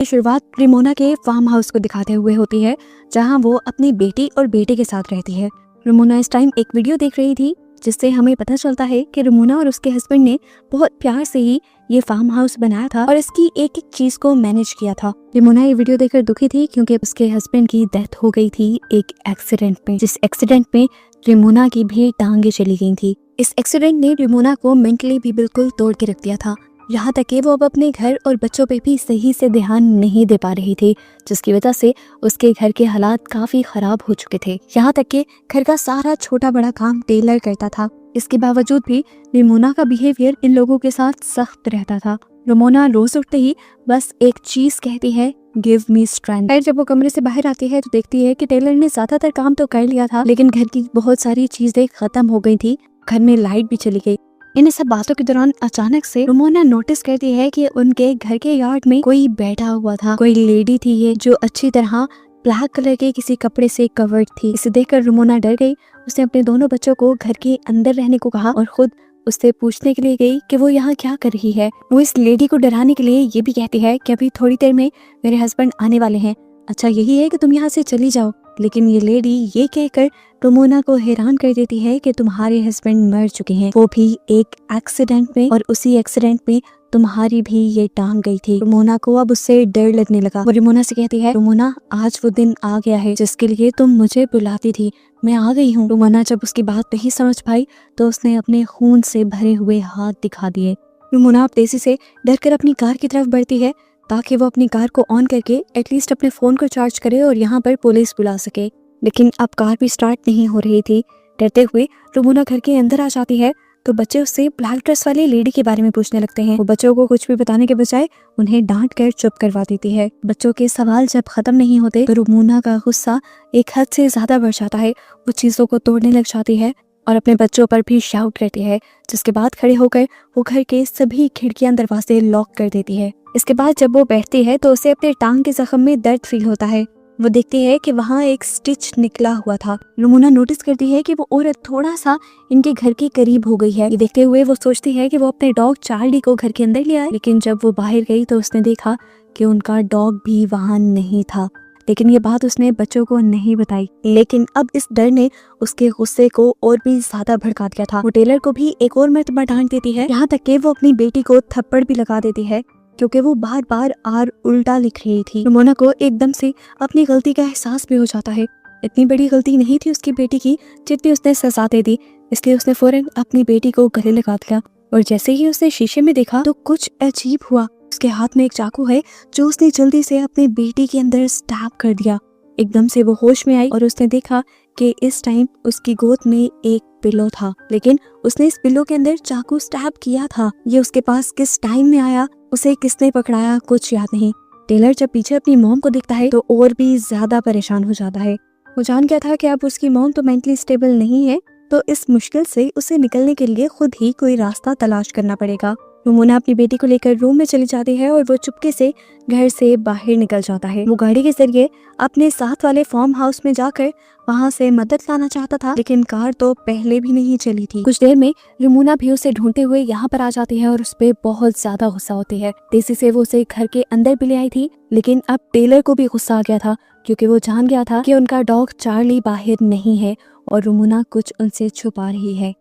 शुरुआत रेमोना के farm house को दिखाते हुए होती है, जहां वो अपनी बेटी और बेटे के साथ रहती है। रेमोना इस टाइम एक वीडियो देख रही थी, जिससे हमें पता चलता है कि रेमोना और उसके हस्बैंड ने बहुत प्यार से ही ये फार्म हाउस बनाया था और इसकी एक एक चीज को मैनेज किया था। रेमोना ये वीडियो देखकर दुखी थी, क्योंकि उसके हस्बैंड की डेथ हो गई थी एक एक्सीडेंट में, जिस एक्सीडेंट में रेमोना की भी टांगे चली गई थी। इस एक्सीडेंट ने रेमोना को मेंटली भी बिल्कुल तोड़ के रख दिया था, यहाँ तक कि वो अब अपने घर और बच्चों पे भी सही से ध्यान नहीं दे पा रही थी, जिसकी वजह से उसके घर के हालात काफी खराब हो चुके थे। यहाँ तक कि घर का सारा छोटा बड़ा काम टेलर करता था। इसके बावजूद भी रेमोना का बिहेवियर इन लोगों के साथ सख्त रहता था। रेमोना रोज उठते ही बस एक चीज कहती है, गिव मी स्ट्रेंथ। जब वो कमरे से बाहर आती है तो देखती है कि टेलर ने ज्यादातर काम तो कर लिया था, लेकिन घर की बहुत सारी चीजें खत्म हो गई थी। घर में लाइट भी चली गई। इन सब बातों के दौरान अचानक से रेमोना नोटिस करती है कि उनके घर के यार्ड में कोई बैठा हुआ था। कोई लेडी थी ये, जो अच्छी तरह ब्लैक कलर के किसी कपड़े से कवर्ड थी। इसे देखकर रेमोना डर गई। उसने अपने दोनों बच्चों को घर के अंदर रहने को कहा और खुद उससे पूछने के लिए गई कि वो यहाँ क्या कर रही है। वो इस लेडी को डराने के लिए ये भी कहती है कि अभी थोड़ी देर में मेरे हस्बैंड आने वाले हैं, अच्छा यही है कि तुम यहाँ से चली जाओ। लेकिन ये लेडी ये कहकर रेमोना को हैरान कर देती है कि तुम्हारे हस्बैंड मर चुके हैं, वो भी एक एक्सीडेंट में, और उसी एक्सीडेंट में तुम्हारी भी ये टांग गई थी। रेमोना को अब उससे डर लगने लगा। वो रेमोना से कहती है, रेमोना आज वो दिन आ गया है जिसके लिए तुम मुझे बुलाती थी, मैं आ गई हूँ। रेमोना जब उसकी बात नहीं समझ पाई तो उसने अपने खून से भरे हुए हाथ दिखा दिए। रेमोना अब तेजी से डर कर अपनी कार की तरफ बढ़ती है, ताकि वो अपनी कार को ऑन करके एटलीस्ट अपने फोन को चार्ज करे और यहाँ पर पुलिस बुला सके। लेकिन अब कार भी स्टार्ट नहीं हो रही थी। डरते हुए रेमोना घर के अंदर आ जाती है तो बच्चे उससे ब्लैक ड्रेस वाली लेडी के बारे में पूछने लगते हैं। वो बच्चों को कुछ भी बताने के बजाय उन्हें डांट कर चुप करवा देती है। बच्चों के सवाल जब खत्म नहीं होते तो रेमोना का गुस्सा एक हद से ज्यादा बढ़ जाता है। वो चीजों को तोड़ने लग जाती है और अपने बच्चों पर भी शाउट करती है, जिसके बाद खड़े होकर वो घर के सभी खिड़कियां दरवाजे लॉक कर देती है। इसके बाद जब वो बैठती है तो उसे अपने टांग के जख्म में दर्द फील होता है। वो देखती है कि वहाँ एक स्टिच निकला हुआ था। रेमोना नोटिस करती है कि वो औरत थोड़ा सा इनके घर के करीब हो गई है। ये देखते हुए वो सोचती है कि वो अपने डॉग चार्ली को घर के अंदर ले आए, लेकिन जब वो बाहर गई तो उसने देखा कि उनका डॉग भी वहाँ नहीं था। लेकिन ये बात उसने बच्चों को नहीं बताई। लेकिन अब इस डर ने उसके गुस्से को और भी ज्यादा भड़का दिया था। वो टेलर को भी एक और मर्तबा डांट देती है, यहाँ तक कि वो अपनी बेटी को थप्पड़ भी लगा देती है, क्योंकि वो बार बार आर उल्टा लिख रही थी। रेमोना को एकदम से अपनी गलती का एहसास भी हो जाता है। इतनी बड़ी गलती नहीं थी उसकी बेटी की जितनी उसने सजा दे दी, इसलिए उसने फौरन अपनी बेटी को गले लगा दिया। और जैसे ही उसने शीशे में देखा तो कुछ अजीब हुआ। उसके हाथ में एक चाकू है जो उसने जल्दी से अपनी बेटी के अंदर स्टैब कर दिया। एकदम से वो होश में आई और उसने देखा कि इस टाइम उसकी गोद में एक पिलो था, लेकिन उसने इस पिलो के अंदर चाकू स्टैब किया था। ये उसके पास किस टाइम में आया, उसे किसने पकड़ाया, कुछ याद नहीं। टेलर जब पीछे अपनी मॉम को देखता है तो और भी ज्यादा परेशान हो जाता है। वो जान गया था कि अब उसकी मॉम तो मेंटली स्टेबल नहीं है, तो इस मुश्किल से उसे निकलने के लिए खुद ही कोई रास्ता तलाश करना पड़ेगा। रेमोना अपनी बेटी को लेकर रूम में चली जाती है और वो चुपके से घर से बाहर निकल जाता है। वो गाड़ी के जरिए अपने साथ वाले फार्म हाउस में जाकर वहाँ से मदद लाना चाहता था, लेकिन कार तो पहले भी नहीं चली थी। कुछ देर में रेमोना भी उसे ढूंढते हुए यहाँ पर आ जाती है और उस पर बहुत ज्यादा गुस्सा होती है। तेजी से वो उसे घर के अंदर भी ले आई थी, लेकिन अब टेलर को भी गुस्सा आ गया था, क्योंकि वो जान गया था कि उनका डॉग चार्ली बाहर नहीं है और रेमोना कुछ उनसे छुपा रही है।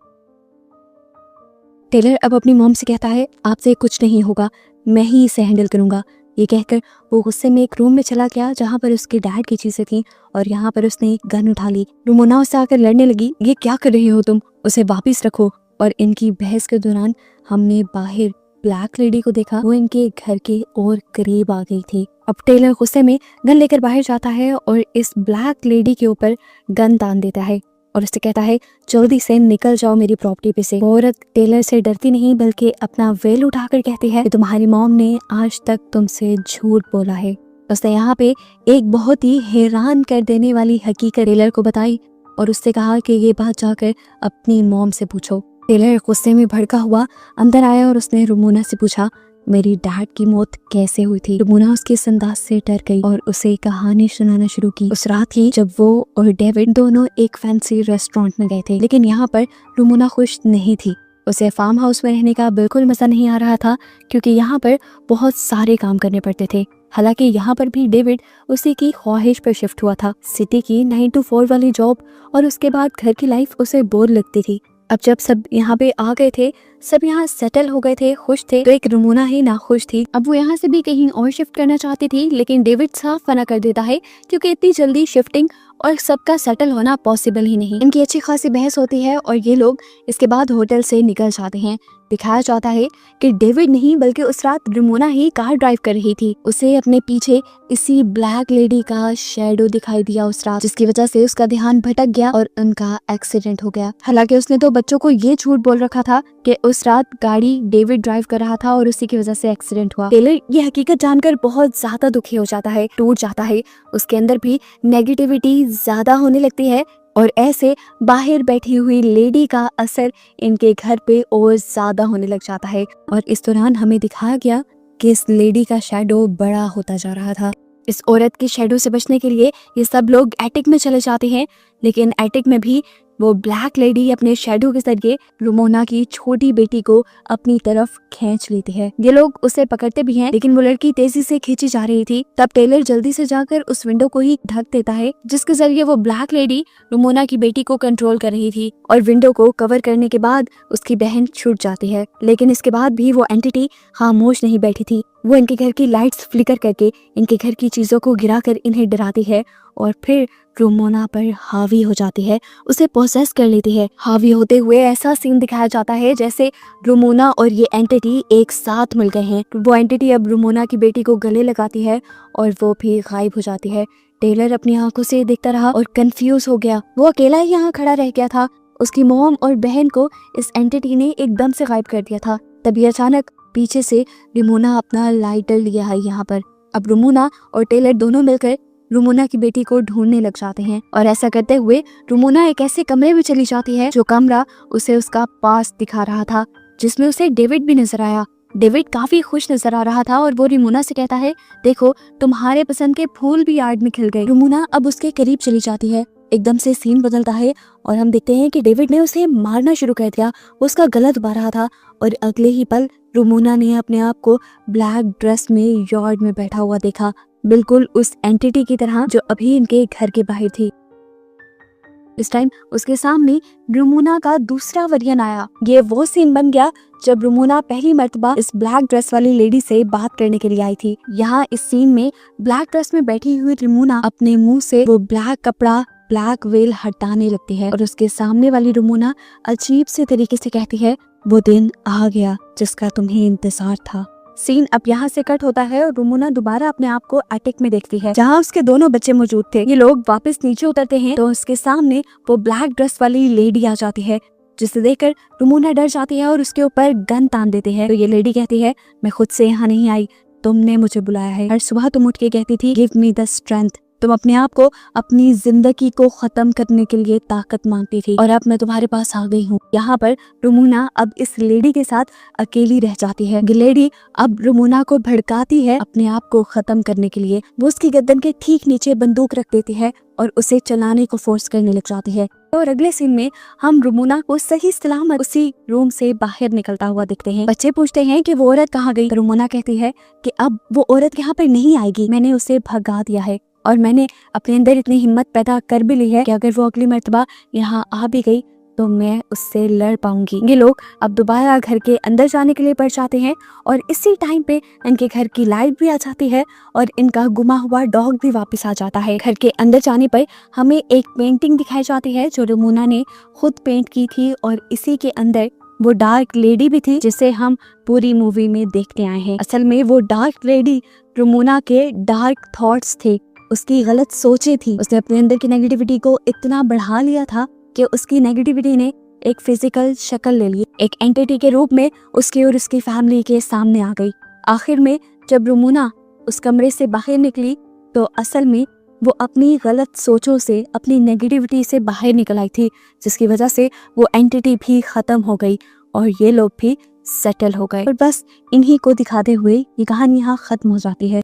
टेलर अब अपनी मॉम से कहता है, आपसे कुछ नहीं होगा, मैं ही इसे हैंडल करूंगा। ये कहकर वो गुस्से में एक रूम में चला गया जहाँ पर उसके डैड की चीजें थी और यहाँ पर उसने एक गन उठा ली। रेमोना उससे आकर लड़ने लगी, ये क्या कर रही हो तुम, उसे वापिस रखो। और इनकी बहस के दौरान हमने बाहर ब्लैक लेडी को देखा, वो इनके घर के और करीब आ गई थी। अब टेलर गुस्से में गन लेकर बाहर जाता है और इस ब्लैक लेडी के ऊपर गन तान देता है और उससे कहता है, जल्दी से निकल जाओ मेरी प्रॉपर्टी पे से। औरत टेलर से डरती नहीं बल्कि अपना वेल उठाकर कहती है कि तुम्हारी मॉम ने आज तक तुमसे झूठ बोला है। उसने यहाँ पे एक बहुत ही हैरान कर देने वाली हकीकत टेलर को बताई और उससे कहा कि ये बात जाकर अपनी मॉम से पूछो। टेलर गुस्से में भड़का हुआ अंदर आया और उसने रेमोना से पूछा, मेरी डैड की मौत कैसे हुई थी। रेमोना उसके इस अंदाज से डर गई और उसे कहानी सुनाना शुरू की। उस रात ही जब वो और डेविड दोनों एक फैंसी रेस्टोरेंट में गए थे, लेकिन यहाँ पर रेमोना खुश नहीं थी। उसे फार्म हाउस में रहने का बिल्कुल मजा नहीं आ रहा था, क्योंकि यहाँ पर बहुत सारे काम करने पड़ते थे। हालांकि यहाँ पर भी डेविड उसी की ख्वाहिश पर शिफ्ट हुआ था। सिटी की 9 to 4 वाली जॉब और उसके बाद घर की लाइफ उसे बोर लगती थी। अब जब सब यहाँ पे आ गए थे, सब यहाँ सेटल हो गए थे, खुश थे, तो एक रुमोना ही नाखुश थी। अब वो यहाँ से भी कहीं और शिफ्ट करना चाहती थी, लेकिन डेविड साफ मना कर देता है क्योंकि इतनी जल्दी शिफ्टिंग और सबका सेटल होना पॉसिबल ही नहीं। इनकी अच्छी खासी बहस होती है और ये लोग इसके बाद होटल से निकल जाते हैं। दिखाया जाता है कि डेविड नहीं बल्कि उस रात रुमोना ही कार ड्राइव कर रही थी। उसे अपने पीछे इसी ब्लैक लेडी का शैडो दिखाई दिया उस रात, जिसकी वजह से उसका ध्यान भटक गया और उनका एक्सीडेंट हो गया। हालांकि उसने तो बच्चों को ये झूठ बोल रखा था कि उस रात गाड़ी डेविड ड्राइव कर रहा था और उसी की वजह से एक्सीडेंट हुआ। टेलर ये हकीकत जानकर बहुत ज्यादा दुखी हो जाता है, टूट जाता है। उसके अंदर भी नेगेटिविटी ज्यादा होने लगती है और ऐसे बाहर बैठी हुई लेडी का असर इनके घर पे और ज्यादा होने लग जाता है। और इस दौरान हमें दिखाया गया कि इस लेडी का शैडो बड़ा होता जा रहा था। इस औरत के शैडो से बचने के लिए ये सब लोग एटिक में चले जाते हैं, लेकिन एटिक में भी वो ब्लैक लेडी अपने शैडो के जरिए रुमोना की छोटी बेटी को अपनी तरफ खींच लेती है। ये लोग उसे पकड़ते भी हैं, लेकिन वो लड़की तेजी से खींची जा रही थी। तब टेलर जल्दी से जाकर उस विंडो को ही ढक देता है, जिसके जरिए वो ब्लैक लेडी रुमोना की बेटी को कंट्रोल कर रही थी। और विंडो को कवर करने के बाद उसकी बहन छूट जाती है, लेकिन इसके बाद भी वो एंटिटी खामोश नहीं बैठी थी। वो इनके घर की लाइट्स फ्लिकर करके इनके घर की चीजों को गिराकर इन्हें डराती है और फिर रुमोना पर हावी हो जाती है, उसे पोसेस कर लेती है। हावी होते हुए ऐसा सीन दिखाया जाता है जैसे रुमोना और ये एंटिटी एक साथ मिल गए हैं। वो एंटिटी अब रुमोना की बेटी को गले लगाती है और वो भी गायब हो जाती है। टेलर अपनी आंखों से देखता रहा और कंफ्यूज हो गया। वो अकेला ही यहाँ खड़ा रह गया था। उसकी मॉम और बहन को इस एंटिटी ने एकदम से गायब कर दिया था। तभी अचानक पीछे से रुमोना अपना लाइटर लिया है यहाँ पर। अब रुमोना और टेलर दोनों मिलकर रुमोना की बेटी को ढूंढने लग जाते हैं और ऐसा करते हुए रुमोना एक ऐसे कमरे में चली जाती है जो कमरा उसे उसका पास्ट दिखा रहा था, जिसमें उसे डेविड भी नजर आया। डेविड काफी खुश नजर आ रहा था और वो रुमोना से कहता है, देखो तुम्हारे पसंद के फूल भी यार्ड में खिल गए। रुमोना अब उसके करीब चली जाती है। एकदम से सीन बदलता है और हम देखते हैं कि डेविड ने उसे मारना शुरू कर दिया। वो उसका गला दबा रहा था और अगले ही पल रुमोना ने अपने आप को ब्लैक ड्रेस में यार्ड में बैठा हुआ देखा, बिल्कुल उस एंटिटी की तरह जो अभी इनके घर के बाहर थी। इस टाइम उसके सामने रुमोना का दूसरा वर्जन आया। ये वो सीन बन गया जब रुमोना पहली मर्तबा इस ब्लैक ड्रेस वाली लेडी से बात करने के लिए आई थी। यहाँ इस सीन में ब्लैक ड्रेस में बैठी हुई रुमोना अपने मुंह से वो ब्लैक कपड़ा, ब्लैक वेल हटाने लगती है और उसके सामने वाली रुमोना अजीब से तरीके से कहती है, वो दिन आ गया जिसका तुम्हें इंतजार था। सीन अब यहाँ से कट होता है और रुमोना दोबारा अपने आप को एटिक में देखती है जहाँ उसके दोनों बच्चे मौजूद थे। ये लोग वापस नीचे उतरते हैं तो उसके सामने वो ब्लैक ड्रेस वाली लेडी आ जाती है, जिसे देखकर रुमोना डर जाती है और उसके ऊपर गन तान देते हैं। तो ये लेडी कहती है, मैं खुद से यहाँ नहीं आई, तुमने मुझे बुलाया है। हर सुबह तुम उठ के कहती थी, गिव मी द स्ट्रेंथ। तुम अपने आप को अपनी जिंदगी को खत्म करने के लिए ताकत मांगती थी और अब मैं तुम्हारे पास आ गई हूँ। यहाँ पर रुमोना अब इस लेडी के साथ अकेली रह जाती है। लेडी अब रुमोना को भड़काती है अपने आप को खत्म करने के लिए। वो उसकी गर्दन के ठीक नीचे बंदूक रख देती है और उसे चलाने को फोर्स करने लग जाती है। और अगले सीन में हम रुमोना को सही सलामत उसी रूम से बाहर निकलता हुआ दिखते हैं। बच्चे पूछते हैं कि वो औरत कहाँ गई। रुमोना कहती है कि अब वो औरत यहाँ पर नहीं आएगी, मैंने उसे भगा दिया है और मैंने अपने अंदर इतनी हिम्मत पैदा कर भी ली है कि अगर वो अगली मर्तबा यहाँ आ भी गई तो मैं उससे लड़ पाऊंगी। ये लोग अब दोबारा घर के अंदर जाने के लिए बढ़ जाते हैं और इसी टाइम पे इनके घर की लाइट भी आ जाती है और इनका गुमा हुआ डॉग भी वापस आ जाता है। घर के अंदर जाने पर हमें एक पेंटिंग दिखाई जाती है जो रुमोना ने खुद पेंट की थी और इसी के अंदर वो डार्क लेडी भी थी जिसे हम पूरी मूवी में देखते आए हैं। असल में वो डार्क लेडी रुमोना के डार्क थॉट्स थे, उसकी गलत सोचें थी। उसने अपने अंदर की नेगेटिविटी को इतना बढ़ा लिया था कि उसकी नेगेटिविटी ने एक फिजिकल शक्ल ले ली, एक एंटिटी के रूप में उसकी और उसकी फैमिली के सामने आ गई। आखिर में जब रुमोना उस कमरे से बाहर निकली तो असल में वो अपनी गलत सोचों से, अपनी नेगेटिविटी से बाहर निकल आई थी, जिसकी वजह से वो एंटिटी भी खत्म हो गई और ये लोग भी सेटल हो गए। और बस इन्हीं को दिखाते हुए ये कहानी यहाँ खत्म हो जाती है।